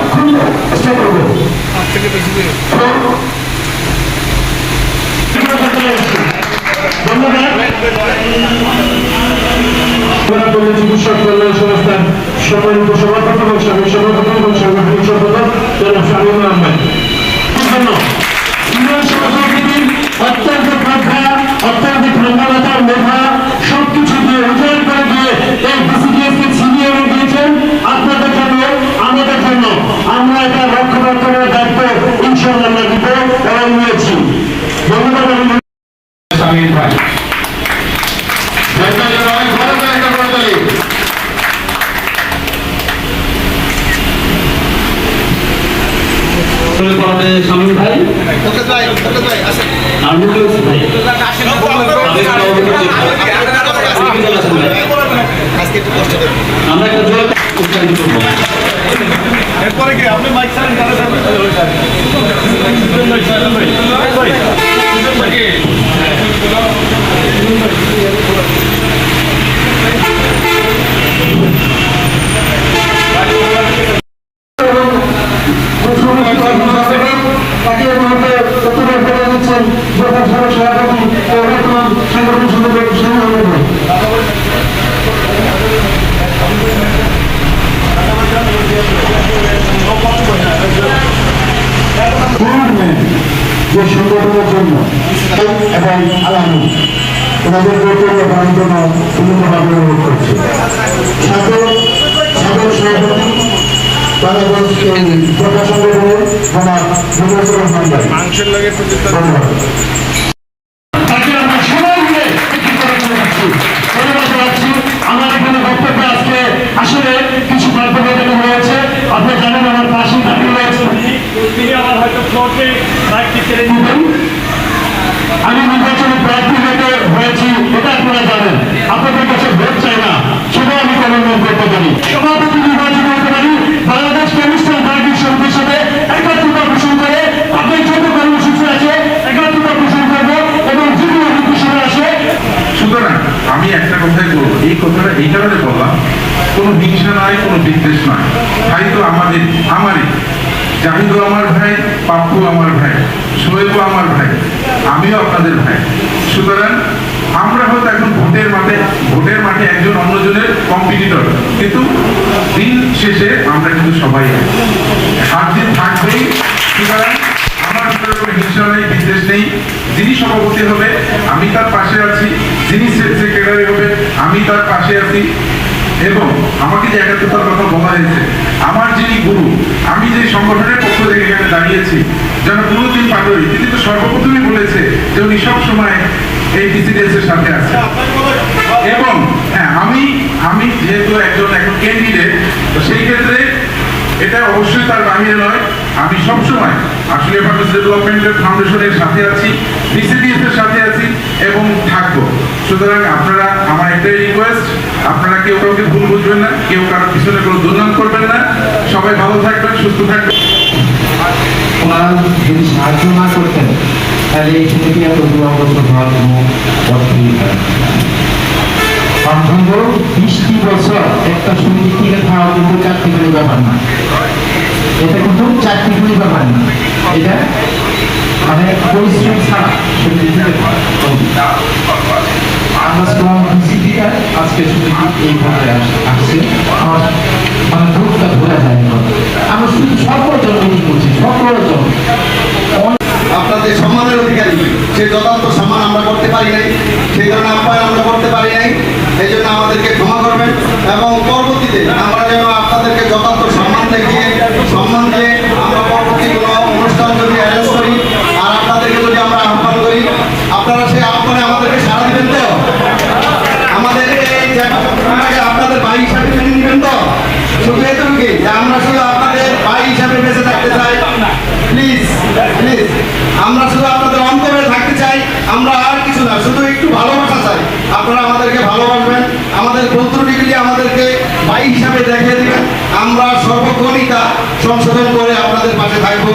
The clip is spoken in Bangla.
ততক্ষণ চেষ্টা করবো। চিকিৎসক কল্যাণ সংস্থার সম্মানিত সভাপতি এবং সভাপতি এবং সাংগঠনিক সম্পাদক জনাব শামীমুল আহমেদ অত্যন্ত শ্রদ্ধা, অত্যন্ত ধন্যবাদ, মেধা সবকিছু দিয়ে উজাড় করে দিয়ে এই বিসিডিএস কে ছিনিয়ে এনে দিয়েছেন আপনাদের জন্য, আমাদের জন্য। আমরা এটা রক্ষণাবেক্ষণের দায়িত্ব ইনশাআল্লাহ দিব এবং নিয়েছি। ধন্যবাদ। শামীম ভাই শামীম ভাই আমরা একটা জোর উচ্চারিত করবো। এরপরে কি আপনি মাইক চালান? যে সংগঠনের জন্য এবং আলামী ওনাদের করার জন্য সুন্দরভাবে অনুরোধ করছি। সাধক সভাপতি বাংলাদেশ প্রকাশন ধন্যবাদ। আমার এখানে বক্তব্য আজকে আসলে কিছু বক্তব্য হয়েছে। আপনি জানেন আমার পাশে দাঁড়িয়ে রয়েছে, আমি নির্বাচনে প্রার্থী হয়েছি, এটা আপনারা জানেন। আপনাদের কাছে ভোট চাই না, সেটা আমি কর্মী করতে পারি। সভাপতি নির্বাচন করতে পারি। বাংলাদেশ কেমিস্ট্রি পার্টির সঙ্গে সাথে একাত্মতা পোষণ করে আপনার যত কর্মসূচি আছে একাত্মতা পোষণ করবো এবং যদি অভিজ্ঞতা আসে। সুতরাং আমি একটা কথাই বলবো, এই কথাটা এই কারণে বললাম, কোনো হিংসা নয়, কোনো বিদ্বেষ নয়। ভাই তো আমারই জাহিদও আমার ভাই, পাপ্পু আমার ভাই, শোয়েবও আমার ভাই, আমিও আপনাদের ভাই। সুতরাং আমরা হয়তো এখন ভোটের মাঠে একজন অন্যজনের কম্পিটিটর, কিন্তু দিন শেষে আমরা কিন্তু সবাই হাত দিন থাকবেই। সুতরাং আমার ভিতরে কোনো হিংসা নেই, বিদ্বেষ নেই। যিনি সভাপতি হবে আমি তার পাশে আছি, যিনি সেক্রেটারি হবে আমি তার পাশে আছি। এবং আমাকে যে একাত্মতার কথা বলা হয়েছে, আমার যিনি গুরু, আমি যে সংগঠনের পক্ষ থেকে এখানে দাঁড়িয়েছি, যেন গুরুদিন পাটোয়ারি, তিনি তো সর্বপ্রথমই বলেছে যে উনি সবসময় এই বিসিডিএস এর সাথে আছে। এবং হ্যাঁ, আমি যেহেতু একজন এখন ক্যান্ডিডেট, তো সেই ক্ষেত্রে এটা অবশ্যই তার বাহিরে নয়, আমি সবসময় আসলে ডেভেলপমেন্টের ফাউন্ডেশনের সাথে আছি, বিসিডিএস এর সাথে আছি এবং থাকবো। সুতরাং আপনারা, আমার একটাই রিকোয়েস্ট, আপনারা কেউ কাউকে ভুল বুঝবেন না, কেউ কারোর পিছনে কোনো দুর্নাম করবেন না। সবাই ভালো থাকবেন, সুস্থ থাকবেন। ওনারা যদি সাহায্য না করতেন তাহলে এই ছেলেটি এত দুরবস্থা হওয়ার কোনো অর্থই হয়। 20টি বছর একটা সমিতি থেকে খাওয়া কিন্তু চাকরিগুলি ব্যাপার না, এটা কিন্তু চাকরিগুলি ব্যাপার না, এটা মানে পরিশ্রম ছাড়া আজকে এই পর্যায়ে আসছে। আমার মানে দুঃখটা ধরে যায়। আমরা শুধু সকলজন মিটিং করছি, সকলজন আপনাদের সম্মানের অধিকারী, সে যথার্থ সম্মান আমরা করতে পারি নাই, সেই ধরনের আপ্যায়ন আমরা করতে পারি নাই। এই জন্য আমাদেরকে ক্ষমা করবেন এবং পরবর্তীতে আমরা যেন আপনাদেরকে যথার্থ সম্মান দিয়ে আমরা পরবর্তী কোনো অনুষ্ঠান যদি অ্যারেঞ্জ করি আর আপনাদেরকে যদি আমরা আহ্বান করি, আপনারা সেই আহ্বানে আমাদেরকে সাড়া দিবেন তো? আমাদেরকে আপনাদের ভাই হিসাবে মেনে নেবেন তো? শুধু এটুকুই যে আমরা শুধু আপনাদের ভাই হিসাবে বেঁচে থাকতে চাই। প্লিজ আমরা শুধু আপনাদের অন্তরে থাকতে চাই, আমরা আর কিছু না, শুধু একটু ভালোবাসা চাই। আপনারা আমাদেরকে ভালোবাসবেন, আমাদের বন্ধুটিগুলি আমাদেরকে ভাই হিসাবে দেখিয়ে দিবেন। আমরা সর্বক্ষণিকা সংশোধন করে আপনাদের পাশে থাকবো।